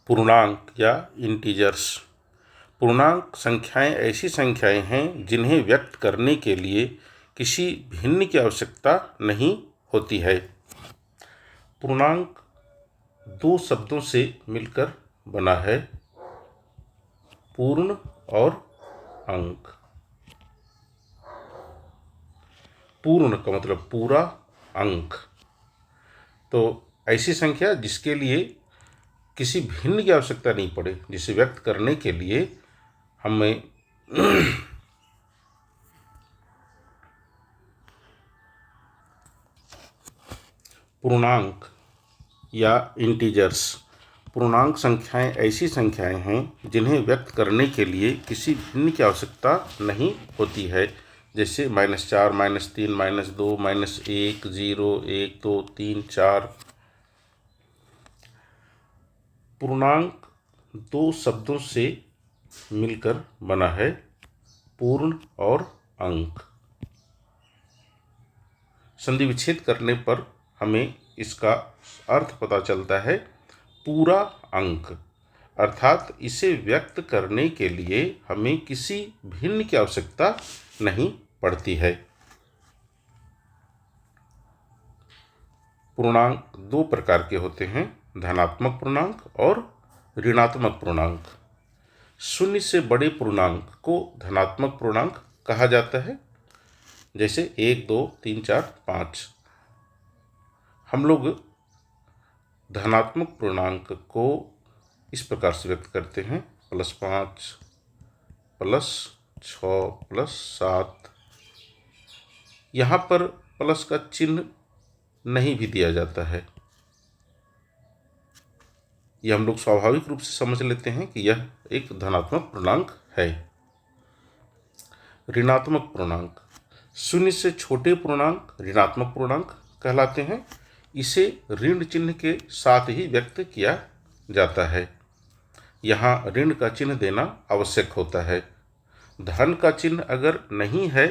पूर्णांक या इंटीजर्स। पूर्णांक संख्याएं ऐसी संख्याएं हैं जिन्हें व्यक्त करने के लिए किसी भिन्न की आवश्यकता नहीं होती है। पूर्णांक दो शब्दों से मिलकर बना है, पूर्ण और अंक। पूर्ण का मतलब पूरा, अंक तो ऐसी संख्या जिसके लिए किसी भिन्न की आवश्यकता नहीं पड़े, जिसे व्यक्त करने के लिए हमें पूर्णांक या इंटीजर्स। पूर्णांक संख्याएं ऐसी संख्याएं हैं जिन्हें व्यक्त करने के लिए किसी भिन्न की आवश्यकता नहीं होती है, जैसे -4, -3, -2, -1, 0, 1, 2, 3, 4। पूर्णांक दो शब्दों से मिलकर बना है, पूर्ण और अंक। संधि विच्छेद करने पर हमें इसका अर्थ पता चलता है, पूरा अंक, अर्थात इसे व्यक्त करने के लिए हमें किसी भिन्न की आवश्यकता नहीं पड़ती है। पूर्णांक दो प्रकार के होते हैं, धनात्मक पूर्णांक और ऋणात्मक पूर्णांक। शून्य से बड़े पूर्णांक को धनात्मक पूर्णांक कहा जाता है, जैसे 1, 2, 3, 4, 5। हम लोग धनात्मक पूर्णांक को इस प्रकार से व्यक्त करते हैं, +5, +6, +7। यहाँ पर प्लस का चिन्ह नहीं भी दिया जाता है। यह हम लोग स्वाभाविक रूप से समझ लेते हैं कि यह एक धनात्मक पूर्णांक है। ऋणात्मक पूर्णांक। शून्य से छोटे पूर्णांक ऋणात्मक पूर्णांक कहलाते हैं। इसे ऋण चिन्ह के साथ ही व्यक्त किया जाता है। यहाँ ऋण का चिन्ह देना आवश्यक होता है। धन का चिन्ह अगर नहीं है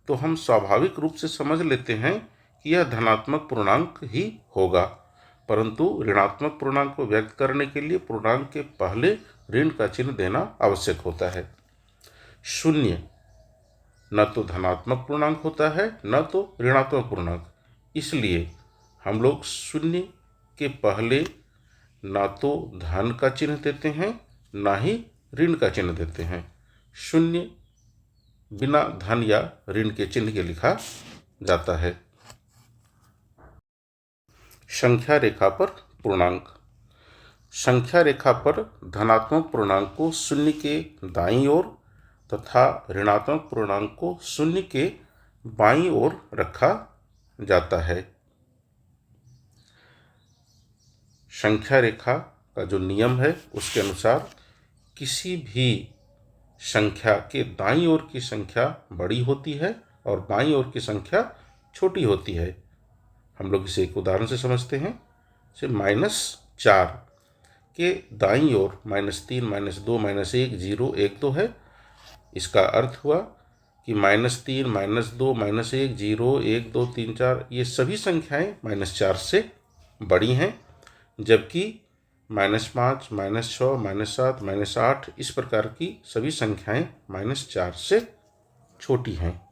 तो हम स्वाभाविक रूप से समझ लेते हैं कि यह धनात्मक पूर्णांक ही होगा, परंतु ऋणात्मक पूर्णांक को व्यक्त करने के लिए पूर्णांक के पहले ऋण का चिन्ह देना आवश्यक होता है। शून्य न तो धनात्मक पूर्णांक होता है न तो ऋणात्मक पूर्णांक, इसलिए हम लोग शून्य के पहले न तो धन का चिन्ह देते हैं न ही ऋण का चिन्ह देते हैं। शून्य बिना धन या ऋण के चिन्ह के लिखा जाता है। संख्या रेखा पर पूर्णांक। संख्या रेखा पर धनात्मक पूर्णांक को शून्य के दाईं ओर तथा ऋणात्मक पूर्णांक को शून्य के बाईं ओर रखा जाता है। संख्या रेखा का जो नियम है उसके अनुसार किसी भी संख्या के दाईं ओर की संख्या बड़ी होती है और बाईं ओर की संख्या छोटी होती है। हम लोग इसे एक उदाहरण से समझते हैं। जैसे -4 के दाईं ओर -3, -2, -1, 0, 1, 2 है। इसका अर्थ हुआ कि -3, -2, -1, 0, 1, 2, 3, 4 ये सभी संख्याएं -4 से बड़ी हैं, जबकि -5, -6, -7, -8 इस प्रकार की सभी संख्याएं -4 से छोटी हैं।